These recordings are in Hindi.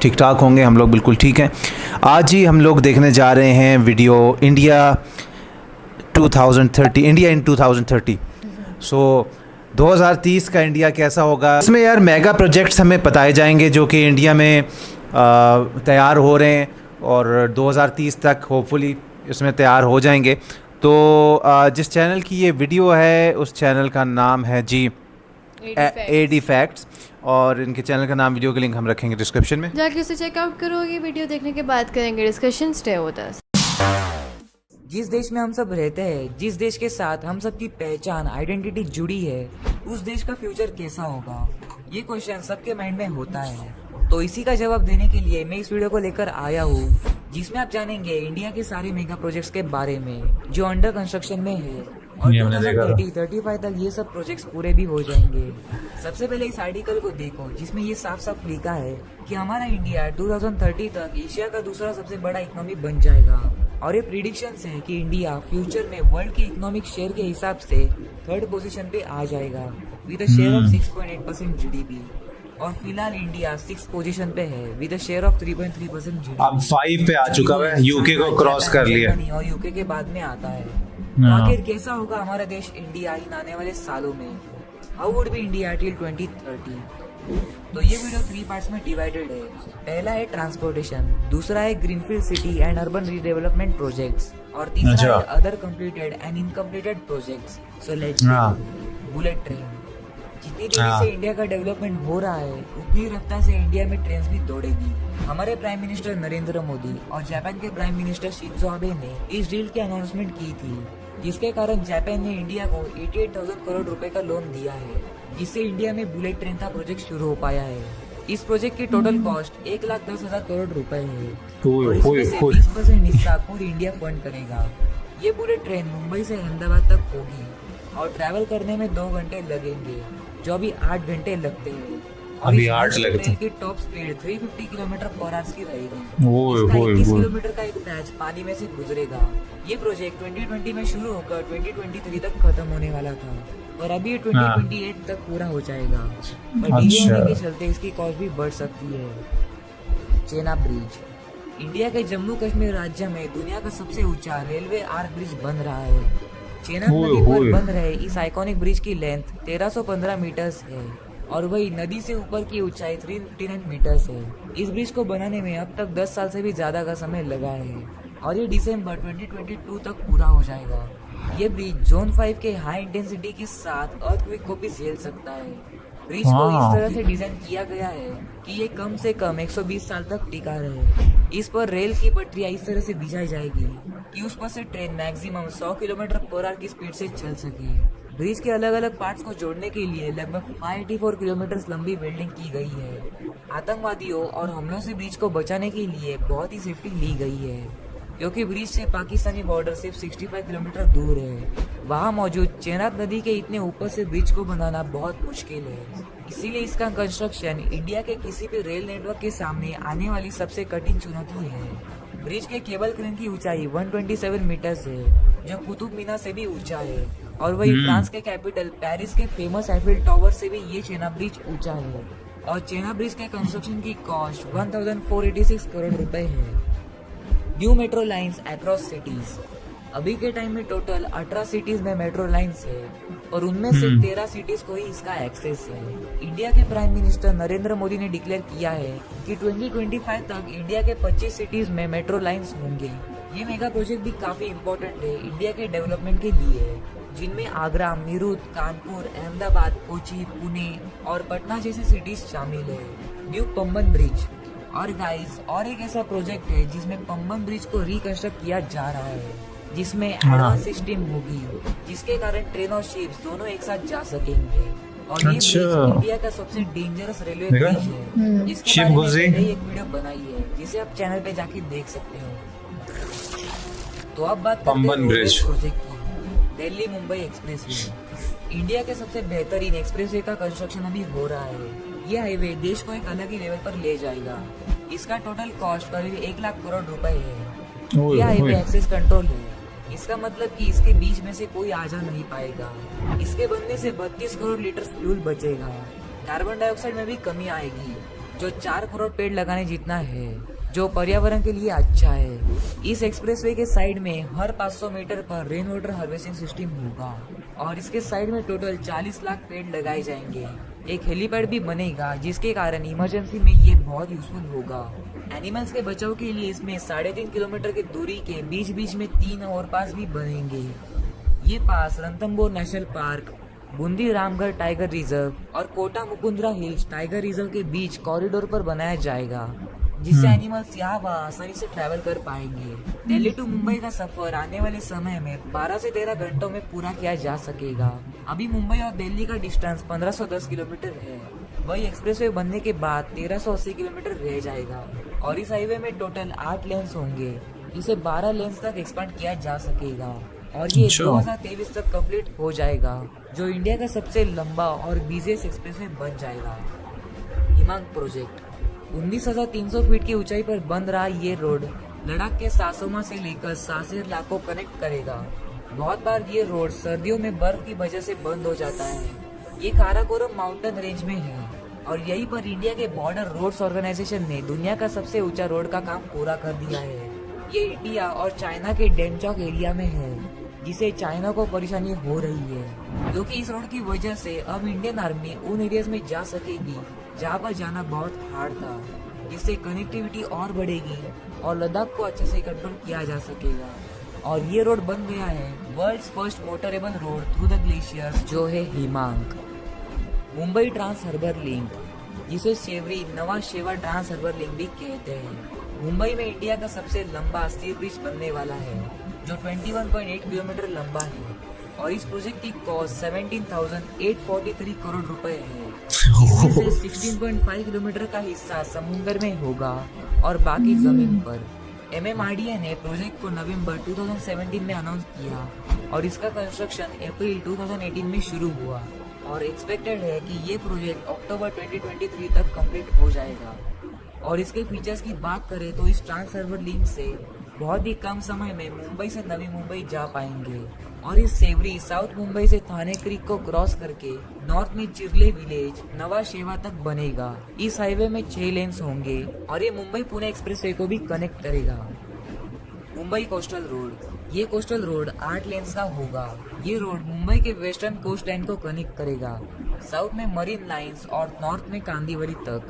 ठीक ठाक होंगे, हम लोग बिल्कुल ठीक हैं। आज ही हम लोग देखने जा रहे हैं वीडियो इंडिया 2030, इंडिया इन 2030। सो 2030 का इंडिया कैसा होगा, इसमें यार मेगा प्रोजेक्ट्स हमें बताए जाएंगे जो कि इंडिया में तैयार हो रहे हैं और 2030 तक होपफुली इसमें तैयार हो जाएंगे। तो जिस चैनल की ये वीडियो है उस चैनल का नाम है जी AD फैक्ट्स, और इनके चैनल का नाम, वीडियो के लिंक हम रखेंगे डिस्क्रिप्शन में, जाके उसे चेकआउट करोगे। वीडियो देखने के बाद करेंगे डिस्कशन। Stay with us. जिस देश में हम सब रहते हैं, जिस देश के साथ हम सब की पहचान आइडेंटिटी जुड़ी है, उस देश का फ्यूचर कैसा होगा, ये क्वेश्चन सबके माइंड में होता है। तो इसी का जवाब देने के लिए मैं इस वीडियो को लेकर आया हूँ, जिसमें आप जानेंगे इंडिया के सारे मेगा प्रोजेक्ट्स के बारे में जो अंडर कंस्ट्रक्शन में है और 2030-35 तक ये सब प्रोजेक्ट्स पूरे भी हो जाएंगे। सबसे पहले इस आर्टिकल को देखो, जिसमें ये साफ साफ लिखा है कि हमारा इंडिया 2030 तक एशिया का दूसरा सबसे बड़ा इकोनॉमी बन जाएगा। और ये प्रिडिक्शंस है कि इंडिया फ्यूचर में वर्ल्ड के इकोनॉमिक शेयर के हिसाब से 3rd पोजीशन पे आ जाएगा with a share of 6.8% GDP. और फिलहाल इंडिया 6th पोजीशन पे है with a share of 3.3% GDP. अब 5 पे आ चुका है, यूके को क्रॉस कर लिया और यूके के बाद में आता है। तो आखिर कैसा होगा हमारा देश इंडिया इन आने वाले सालों में? How would be India till 2030? तो ये वीडियो 3 पार्ट्स में डिवाइडेड है। पहला है ट्रांसपोर्टेशन, दूसरा है greenfield city and urban redevelopment projects, और तीसरा है other completed and incompleted projects. So let's bullet train. जितनी तेजी से इंडिया का डेवलपमेंट हो रहा है, उतनी रफ्तार से इंडिया में ट्रेन भी दौड़ेगी। हमारे प्राइम मिनिस्टर नरेंद्र मोदी और जापान के प्राइम मिनिस्टर शिंजो आबे ने इस डील की अनाउंसमेंट की थी, जिसके कारण जापान ने इंडिया को 88,000 करोड़ रुपए का लोन दिया है, जिससे इंडिया में बुलेट ट्रेन का प्रोजेक्ट शुरू हो पाया है। इस प्रोजेक्ट की टोटल कॉस्ट 1,10,000 करोड़ रुपए है और इसमें से 20% हिस्सा खुद इंडिया फंड करेगा। ये बुलेट ट्रेन मुंबई से अहमदाबाद तक होगी और ट्रैवल करने में 2 घंटे लगेंगे, जो अभी 8 घंटे लगते हैं। अभी 8 लगते हैं। की top speed 350 kilometre per hour की रहेगी। 30 किलोमीटर का एक पैच पानी में से गुजरेगा। ये प्रोजेक्ट 2020 में शुरू होकर 2023 तक खत्म होने वाला था और अभी ये 2028 तक पूरा हो जाएगा। पर डिले होने के चलते इसकी कॉस्ट भी बढ़ सकती है। चेनाब ब्रिज, इंडिया के जम्मू कश्मीर राज्य में दुनिया का सबसे ऊंचा रेलवे आर्क ब्रिज बन रहा है। चेनाब नदी पर बन रहे इस आइकॉनिक ब्रिज की लेंथ 1315 मीटर्स है और वही नदी से ऊपर की ऊंचाई 359 मीटर्स है। इस ब्रिज को बनाने में अब तक 10 साल से भी ज्यादा का समय लगा है और ये दिसंबर 2022 तक पूरा हो जाएगा। ये ब्रिज जोन 5 के हाई इंटेंसिटी के साथ अर्थक्वेक को भी झेल सकता है। ब्रिज को इस तरह से डिजाइन किया गया है कि ये कम से कम 120 साल तक टिका रहे। इस पर रेल की पटरियां इस तरह से बिछाई जाएगी कि उस पर से train maximum 100 kilometre per hour की स्पीड से चल सके। ब्रिज के अलग अलग पार्ट्स को जोड़ने के लिए लगभग 584 किलोमीटर लंबी वेल्डिंग की गई है। आतंकवादियों और हमलों से ब्रिज को बचाने के लिए बहुत ही सेफ्टी ली गई है, क्योंकि ब्रिज से पाकिस्तानी बॉर्डर सिर्फ 65 किलोमीटर दूर है। वहाँ मौजूद चेनाब नदी के इतने ऊपर से ब्रिज को बनाना बहुत मुश्किल है, इसीलिए इसका कंस्ट्रक्शन इंडिया के किसी भी रेल नेटवर्क के सामने आने वाली सबसे कठिन चुनौती है। ब्रिज के केबल क्रेन की ऊंचाई 127 मीटर्स है, जो कुतुब मीनार से भी ऊंचा है, और वही फ्रांस के कैपिटल पेरिस के फेमस आईफिल टावर से भी ये चेनाब ब्रिज ऊंचा है। और चेनाब ब्रिज के कंस्ट्रक्शन की कॉस्ट 1486 करोड़ रुपए है। New metro lines across cities, अभी के टाइम में टोटल 18 सिटीज में मेट्रो लाइन्स है और उनमें से 13 सिटीज को ही इसका एक्सेस है। इंडिया के प्राइम मिनिस्टर नरेंद्र मोदी ने डिक्लेयर किया है कि 2025 तक इंडिया के 25 सिटीज में मेट्रो लाइन्स होंगे। ये मेगा प्रोजेक्ट भी काफी इम्पोर्टेंट है इंडिया के डेवलपमेंट के लिए, जिनमें आगरा, मीरठ, कानपुर, अहमदाबाद, कोची, पुणे और पटना जैसी सिटीज शामिल है। न्यू पंबन ब्रिज, और गाइस और एक ऐसा प्रोजेक्ट है जिसमें पंबन ब्रिज को रिकंस्ट्रक्ट किया जा रहा है, जिसमें एडवांस सिस्टम होगी, जिसके कारण ट्रेन और शिप्स दोनों एक साथ जा सकेंगे। और ये ब्रिज इंडिया का सबसे डेंजरस रेलवे ब्रिज है, जिसके बारे में मैंने एक वीडियो बनाई है, जिसे आप चैनल पे जाके देख सकते हो। तो अब बात करते हैं प्रोजेक्ट की। दिल्ली मुंबई एक्सप्रेसवे, इंडिया के सबसे बेहतरीन एक्सप्रेसवे का कंस्ट्रक्शन अभी हो रहा है। ये हाईवे देश को एक अलग ही लेवल पर ले जाएगा। इसका टोटल कॉस्ट करीब 1 लाख करोड़ रुपए है। ये हाईवे एक्सेस कंट्रोल है, इसका मतलब कि इसके बीच में से कोई आ जा नहीं पाएगा। इसके बनने से 32 करोड़ लीटर फ्यूल बचेगा। कार्बन डाइऑक्साइड में भी कमी आएगी, जो 4 करोड़ पेड़ लगाने जितना है, जो पर्यावरण के लिए अच्छा है। इस एक्सप्रेसवे के साइड में हर 500 मीटर पर रेन वाटर हार्वेस्टिंग सिस्टम होगा और इसके साइड में टोटल 40 लाख पेड़ लगाए जाएंगे। एक हेलीपैड भी बनेगा जिसके कारण इमरजेंसी में ये बहुत यूजफुल होगा। एनिमल्स के बचाव के लिए इसमें 3.5 किलोमीटर की दूरी के बीच बीच में 3 ओवरपास भी बनेंगे। ये पास Ranthambore national park, Bundi Ramgarh tiger reserve और Kota Mukundra hills tiger reserve के बीच कॉरिडोर पर बनाया जाएगा, जिससे एनिमल्स यहाँ वहाँ आसानी से ट्रैवल कर पाएंगे। दिल्ली टू मुंबई का सफर आने वाले समय में 12 से 13 घंटों में पूरा किया जा सकेगा। अभी मुंबई और दिल्ली का डिस्टेंस 1510 किलोमीटर है। वही एक्सप्रेसवे बनने के बाद 1380 किलोमीटर रह जाएगा और इस हाईवे में टोटल 8 लेन्स होंगे, जिसे 12 लेन्स तक एक्सपांड किया जा सकेगा और ये 2023 तक कंप्लीट हो जाएगा, जो इंडिया का सबसे लंबा और बिजिएस्ट एक्सप्रेसवे बन जाएगा। हिमांग प्रोजेक्ट 19,300 फीट की ऊंचाई पर बन रहा ये रोड लद्दाख के सासोमा से लेकर सासेर ला को कनेक्ट करेगा। बहुत बार ये रोड सर्दियों में बर्फ की वजह से बंद हो जाता है। ये काराकोरम माउंटेन रेंज में है और यहीं पर इंडिया के बॉर्डर रोड्स ऑर्गेनाइजेशन ने दुनिया का सबसे ऊंचा रोड का काम पूरा कर दिया है। ये इंडिया और चाइना के डेमचौक एरिया में है, जिसे चाइना को परेशानी हो रही है, क्योंकि इस रोड की वजह से अब इंडियन आर्मी उन एरियाज में जा सकेगी जहाँ पर जाना बहुत हार्ड था, जिससे कनेक्टिविटी और बढ़ेगी और लद्दाख को अच्छे से कंट्रोल किया जा सकेगा। और ये रोड बन गया है world's first motorable road through the glaciers, जो है Himank. Mumbai trans harbour link, जिसे Sewri Nhava Sheva trans harbour link भी कहते हैं, मुंबई में इंडिया का सबसे लंबा स्टील ब्रिज बनने वाला है, जो 21.8 किलोमीटर लंबा है और इस प्रोजेक्ट की कॉस्ट 17,843 करोड़ रुपए है। इसमें से 16.5 किलोमीटर का हिस्सा समुद्र में होगा और बाकी जमीन पर। MMRDA ने प्रोजेक्ट को नवंबर 2017 में अनाउंस किया और इसका कंस्ट्रक्शन अप्रैल 2018 में शुरू हुआ और एक्सपेक्टेड है कि ये प्रोजेक्ट अक्टूबर 2023 तक कंप्लीट हो जाएगा। और इसके फीचर्स की बात करें तो इस ट्रांस हार्बर लिंक से बहुत ही कम समय में मुंबई से नवी मुंबई जा पाएंगे और इस सेवरी साउथ मुंबई से थाने क्रीक को क्रॉस करके नॉर्थ में चिरले विलेज नवा शेवा तक बनेगा। इस हाईवे में 6 लेन्स होंगे और ये मुंबई पुणे एक्सप्रेसवे को भी कनेक्ट करेगा। मुंबई कोस्टल रोड, ये कोस्टल रोड 8 लेन्स का होगा। ये रोड मुंबई के वेस्टर्न कोस्ट लाइन को कनेक्ट करेगा, साउथ में मरीन लाइंस और नॉर्थ में कांदीवली तक।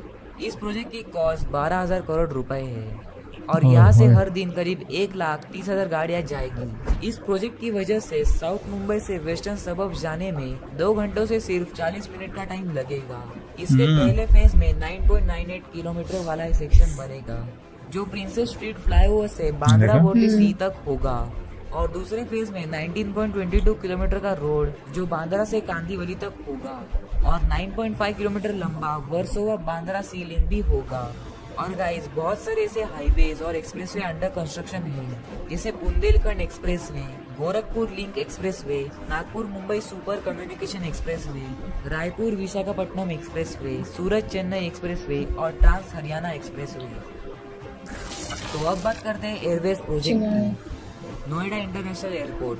इस प्रोजेक्ट की कॉस्ट 12,000 करोड़ रुपए है और यहाँ से हर दिन करीब 1,30,000 गाड़ियाँ जाएगी। इस प्रोजेक्ट की वजह से साउथ मुंबई से वेस्टर्न सबब जाने में 2 घंटों से सिर्फ 40 मिनट का टाइम लगेगा। इसके पहले फेज में 9.98 किलोमीटर वाला सेक्शन बनेगा, जो प्रिंसेस स्ट्रीट फ्लाईओवर से बांद्रा बोर्ली सी तक होगा और दूसरे फेज में 19.22 किलोमीटर का रोड जो बांद्रा से कांदीवली तक होगा और 9.5 किलोमीटर लंबा वर्सोवा बांद्रा सी लिंक भी होगा। और गाइस, बहुत सारे ऐसे हाईवेज और एक्सप्रेसवे अंडर कंस्ट्रक्शन है, जैसे Bundelkhand expressway, Gorakhpur link expressway, Nagpur Mumbai super communication expressway, Raipur Visakhapatnam expressway, Surat Chennai expressway और ट्रांस हरियाणा एक्सप्रेसवे। तो अब बात करते हैं एयरवेज प्रोजेक्ट की। नोएडा इंटरनेशनल एयरपोर्ट,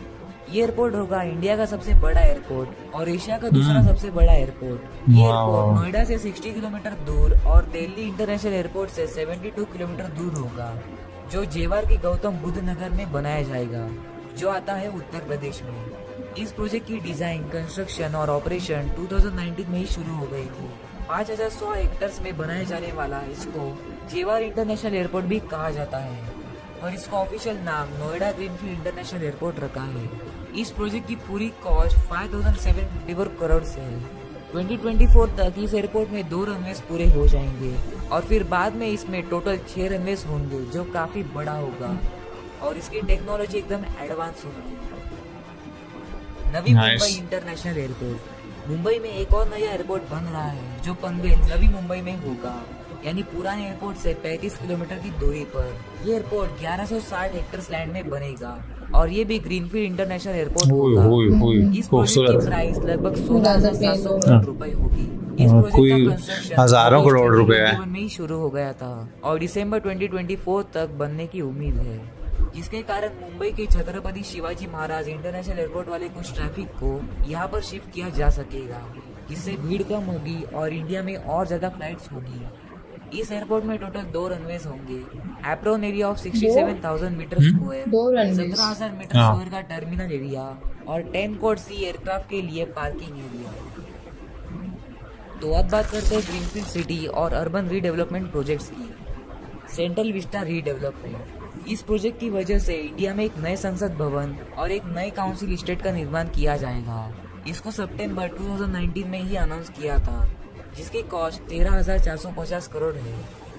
ये एयरपोर्ट होगा इंडिया का सबसे बड़ा एयरपोर्ट और एशिया का दूसरा सबसे बड़ा एयरपोर्ट। ये एयरपोर्ट नोएडा से 60 किलोमीटर दूर और दिल्ली इंटरनेशनल एयरपोर्ट से 72 किलोमीटर दूर होगा, जो जेवार के गौतम बुद्ध नगर में बनाया जाएगा, जो आता है उत्तर प्रदेश में। इस प्रोजेक्ट की डिजाइन, कंस्ट्रक्शन और ऑपरेशन 2019 में ही शुरू हो गई थी। 5,100 हेक्टर्स में बनाए जाने वाला इसको जेवार इंटरनेशनल एयरपोर्ट भी कहा जाता है और इसका ऑफिशियल नाम नोएडा ग्रीनफील्ड इंटरनेशनल एयरपोर्ट रखा है। इस प्रोजेक्ट की पूरी कॉस्ट 5,754 करोड़ से है। 2024 तक इस एयरपोर्ट में 2 रनवेज पूरे हो जाएंगे और फिर बाद में इसमें टोटल 6 रनवेज होंगे, जो काफी बड़ा होगा और इसकी टेक्नोलॉजी एकदम एडवांस होगी। नवी मुंबई इंटरनेशनल एयरपोर्ट, मुंबई में एक और नया एयरपोर्ट बन रहा है, जो पनवेल नवी मुंबई में होगा, यानी पुराने एयरपोर्ट से 35 किलोमीटर की दूरी पर। ये एयरपोर्ट 1160 हेक्टर्स लैंड में बनेगा और ये भी ग्रीनफील्ड इंटरनेशनल एयरपोर्ट होगा। इस प्रोजेक्ट की प्राइस लगभग 16,700 करोड़ रुपए होगी। इस प्रोजेक्ट का कंस्ट्रक्शन हजारों करोड़ रुपए में ही शुरू हो गया था और दिसंबर 2024 तक बनने की उम्मीद है, जिसके कारण मुंबई के छत्रपति शिवाजी महाराज इंटरनेशनल एयरपोर्ट वाले कुछ ट्रैफिक को यहाँ पर शिफ्ट किया जा सकेगा, जिससे भीड़ कम होगी और इंडिया में और ज्यादा फ्लाइट्स होगी। इस एयरपोर्ट में टोटल 2 रनवेज होंगे। Apron area of 67,000 metre square, 2 runways। 17,000 metre square का टर्मिनल एरिया और 10 कोड सी एयरक्राफ्ट के लिए पार्किंग एरिया। तो अब बात करते हैं ग्रीनफील्ड सिटी और अर्बन रीडेवलपमेंट प्रोजेक्ट्स की। सेंट्रल विस्टा रीडेवलपमेंट, इस प्रोजेक्ट की वजह से इंडिया में एक नए संसद भवन और एक नए काउंसिल स्टेट का निर्माण किया जाएगा। इसको सितंबर 2019 में ही अनाउंस किया था, जिसकी कॉस्ट 13,450 करोड़ है।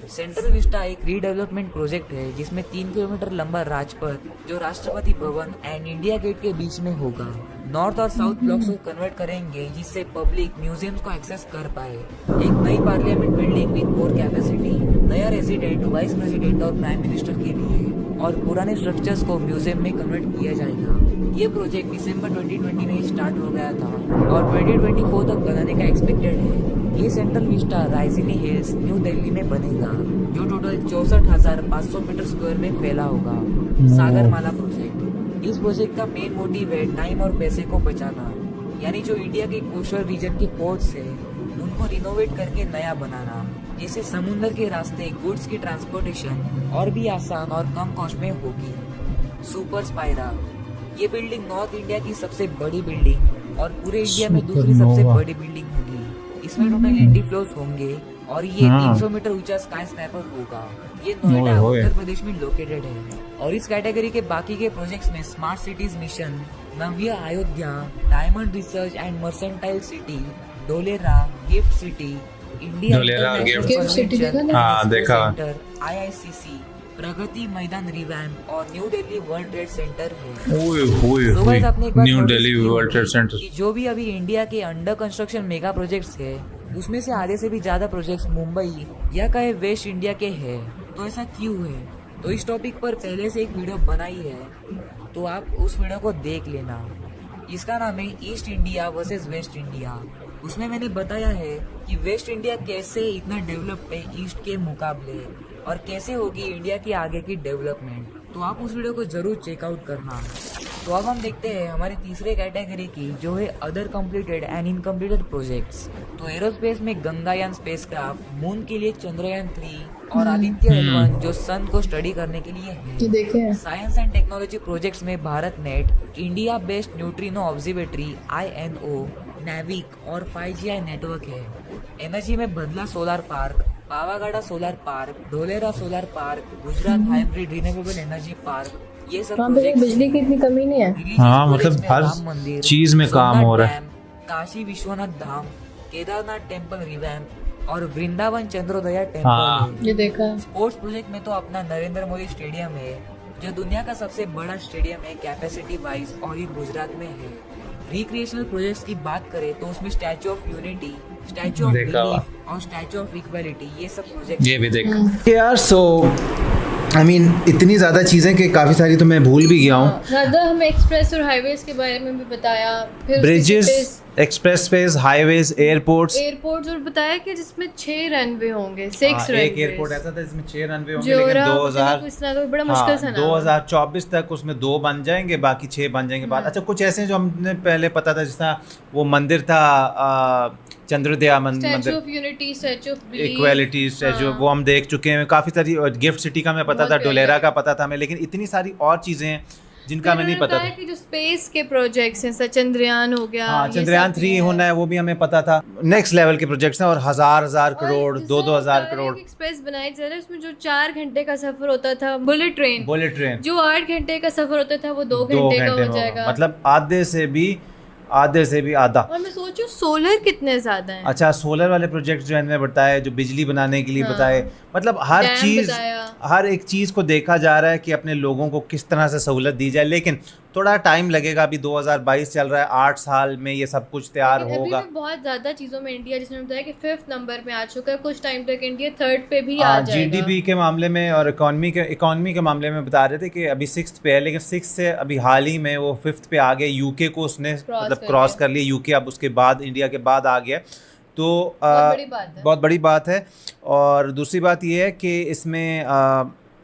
सेंट्रल विस्टा एक रीडेवलपमेंट प्रोजेक्ट है जिसमें 3 किलोमीटर लंबा राजपथ जो Rashtrapati Bhavan and India gate के बीच में होगा, नॉर्थ और साउथ ब्लॉक्स को कन्वर्ट करेंगे जिससे पब्लिक म्यूजियम्स को एक्सेस कर पाए। एक नई parliament building with more capacity, नया रेजिडेंट, वाइस प्रेसिडेंट और प्राइम मिनिस्टर के लिए, और पुराने स्ट्रक्चर्स को म्यूजियम में कन्वर्ट किया जाएगा। ये प्रोजेक्ट दिसंबर 2020 में स्टार्ट हो गया था और 2024 तक बनाने का एक्सपेक्टेड है। ये central vista Raisina hills new Delhi में बनेगा जो टोटल 64,500 मीटर स्क्वायर में फैला होगा। सागरमाला प्रोजेक्ट, इस प्रोजेक्ट का मेन मोटिव है टाइम और पैसे को बचाना, यानी जो इंडिया के कोस्टल रीजन के पोर्ट्स है उनको रिनोवेट करके नया बनाना, जिससे समुद्र के रास्ते गुड्स की ट्रांसपोर्टेशन और भी आसान और कम कॉस्ट में होगी। सुपर स्पायरा, ये बिल्डिंग नॉर्थ इंडिया की सबसे बड़ी बिल्डिंग और पूरे इंडिया में दूसरी सबसे बड़ी बिल्डिंग होगी। इसमें टोटल 80 फ्लोर्स होंगे और ये 300 मीटर ऊंचा स्काई स्क्रैपर होगा। ये नोएडा उत्तर प्रदेश में लोकेटेड है। और इस कैटेगरी के बाकी के प्रोजेक्ट्स में smart cities mission, Navya Ayodhya, diamond research and mercantile city, Dholera gift city, India gift city देखा, IICC, प्रगति मैदान रिवैम्प और new Delhi world trade centre है। New Delhi world trade centre, जो भी अभी इंडिया के अंडर कंस्ट्रक्शन मेगा प्रोजेक्ट्स है उसमें से आधे से भी ज्यादा प्रोजेक्ट्स मुंबई या कहे वेस्ट इंडिया के हैं। तो ऐसा क्यों है? तो इस टॉपिक पर पहले से एक वीडियो बनाई है, तो आप उस वीडियो को देख लेना। इसका नाम है east India versus West India. उसमें मैंने बताया है कि वेस्ट इंडिया कैसे इतना डेवलप्ड है ईस्ट के मुकाबले और कैसे होगी इंडिया की आगे की डेवलपमेंट। तो आप उस वीडियो को जरूर चेकआउट करना। तो अब हम देखते हैं हमारी तीसरे कैटेगरी की, जो है other completed and incompleted projects. तो एरोस्पेस में गंगायान स्पेसक्राफ्ट, मून के लिए चंद्रयान 3 और आदित्य L1 जो सन को स्टडी करने के लिए है। साइंस एंड टेक्नोलॉजी प्रोजेक्ट्स में Bharat net, India based neutrino observatory INO, NavIC और 5GI नेटवर्क है। एनर्जी में बदला solar park, Pavagadh solar park, Dholera solar park, Gujarat hybrid renewable energy park, ये सब प्रोजेक्ट बिजली की इतनी कमी नहीं है। हाँ, मतलब हर चीज में काम हो रहा है। काशी विश्वनाथ धाम, केदारनाथ टेम्पल रिवैम्प और वृंदावन चंद्रोदया टेम्पल। ये देखा। स्पोर्ट्स प्रोजेक्ट में तो अपना नरेंद्र मोदी स्टेडियम है जो दुनिया का सबसे बड़ा स्टेडियम है कैपेसिटी वाइज और ये गुजरात में है। रिक्रिएशनल प्रोजेक्ट्स की बात करें तो उसमें statue of unity, statue of belief और स्टैचू ऑफ इक्वालिटी, ये सब प्रोजेक्ट ये भी देख यार। सो आई मीन इतनी ज़्यादा चीज़ें कि काफ़ी सारी तो मैं भूल भी गया हूँ। राधा हमें एक्सप्रेस और हाईवेज के बारे में भी बताया, फिर ब्रिजेस, एक्सप्रेसवेज, हाईवेज, एयरपोर्ट्स और बताया कि जिसमें 6 रनवे होंगे, 6 रनवे। एक एयरपोर्ट ऐसा था जिसमें 6 रनवे होंगे, लेकिन 2000 बड़ा मुश्किल था ना, 2024 तक उसमें 2 बन जाएंगे, बाकी 6 बन जाएंगे बाद। अच्छा, कुछ ऐसे जो हमने पहले पता था, जैसा वो मंदिर था चंद्रोदया मंदिर, statue of unity, statue of belief, equality statue, वो हम देख चुके हैं। काफ़ी सारी गिफ्ट सिटी का मैं पता था, डोलेरा का पता था हमें, लेकिन इतनी सारी और चीज़ें हैं जिनका मैं नहीं पता था। कि जो स्पेस के प्रोजेक्ट्स हैं, चंद्रयान हो गया, हाँ, चंद्रयान 3 होना है, वो भी हमें पता था। नेक्स्ट लेवल के प्रोजेक्ट्स हैं और हजार करोड़, 2,000 करोड़। एक्सप्रेस बनाई जा रहा है, उसमें जो 4 घंटे का सफर होता था, बुलेट ट्रेन जो 8 घंटे का सफर होता था, वो 2 घंटे का हो जाएगा। मतलब आधे से भी आधा। और मैं सोचूं सोलर कितने ज्यादा हैं। अच्छा, सोलर वाले प्रोजेक्ट जो इनमें बताए, जो बिजली बनाने के लिए बताए, मतलब हर एक चीज को देखा जा रहा है कि अपने लोगों को किस तरह से सहूलत दी जाए। लेकिन थोड़ा टाइम लगेगा, अभी 2022 चल रहा है, 8 साल में ये सब कुछ तैयार होगा। अभी बहुत ज्यादा चीजों में इंडिया, जिसने बताया कि 5th नंबर पे आ चुका है, कुछ टाइम तक इंडिया 3rd पे भी आ जाएगा। जीडीपी के मामले में और इकोनॉमी के मामले में बता रहे थे कि अभी 6th पे है, लेकिन 6 से अभी हाल ही में वो 5th पे आ गए। यूके को उसने मतलब क्रॉस कर लिया, यूके अब उसके बाद इंडिया के बाद आ गया, तो बहुत बड़ी बात है। और दूसरी बात ये है कि इसमें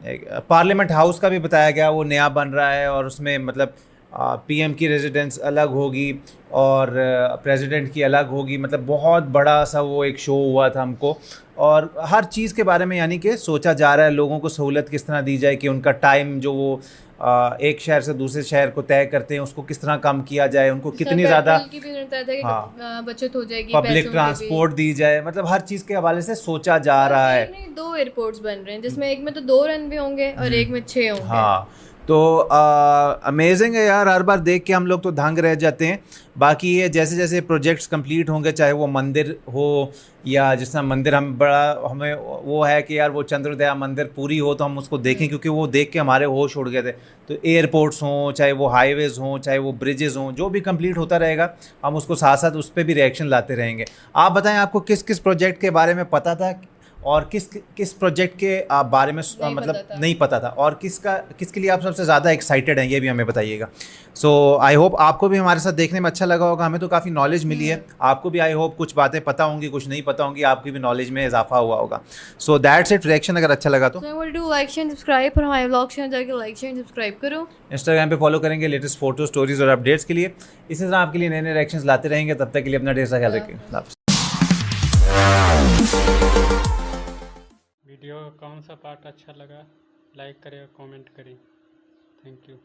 पार्लियामेंट हाउस का भी बताया गया, वो नया बन रहा है और उसमें मतलब पीएम की रेजिडेंस अलग होगी और प्रेसिडेंट की अलग होगी, मतलब बहुत बड़ा सा वो एक शो हुआ था हमको। और हर चीज़ के बारे में यानी कि सोचा जा रहा है, लोगों को सहूलत किस तरह दी जाए कि उनका टाइम जो वो एक शहर से दूसरे शहर को तय करते हैं उसको किस तरह कम किया जाए, उनको कितनी ज़्यादा बचत हो जाएगी, पब्लिक ट्रांसपोर्ट दी जाए, मतलब हर चीज़ के हवाले से सोचा जा रहा है। 2 एयरपोर्ट्स बन रहे हैं जिसमें एक में तो 2 रनवे होंगे और एक में 6 होंगे। हाँ, तो अमेजिंग है यार, हर बार देख के हम लोग तो दंग रह जाते हैं। बाकी ये जैसे जैसे प्रोजेक्ट्स कंप्लीट होंगे, चाहे वो मंदिर हो या जिस तरह मंदिर हम बड़ा हमें वो है कि यार वो चंद्रोदया मंदिर पूरी हो तो हम उसको देखें, क्योंकि वो देख के हमारे होश उड़ गए थे। तो एयरपोर्ट्स हों, चाहे वो हाईवेज़ हों, चाहे वो ब्रिजेज़ हों, जो भी कंप्लीट होता रहेगा हम उसको साथ साथ उस पर भी रिएक्शन लाते रहेंगे। आप बताएं, आपको किस किस प्रोजेक्ट के बारे में पता था और किस प्रोजेक्ट के बारे में नहीं पता था, और किसके लिए आप सबसे ज़्यादा एक्साइटेड हैं, ये भी हमें बताइएगा। सो आई होप आपको भी हमारे साथ देखने में अच्छा लगा होगा, हमें तो काफ़ी नॉलेज मिली है, आपको भी आई होप कुछ बातें पता होंगी, कुछ नहीं पता होंगी, आपकी भी नॉलेज में इजाफा हुआ होगा। So that's it. रिएक्शन अगर अच्छा लगा तो लाइक शेयर सब्सक्राइब, और हमारे व्लॉग चैनल जाके लाइक शेयर सब्सक्राइब करो। इंस्टाग्राम पे फॉलो करेंगे लेटेस्ट फोटो स्टोरीज और अपडेट्स के लिए। इसी तरह आपके लिए नए नए रिएक्शंस लाते रहेंगे। तब तक के लिए अपना ढेर सारा ख्याल रखें। वीडियो का कौन सा पार्ट अच्छा लगा, लाइक करें और कमेंट करें। Thank you.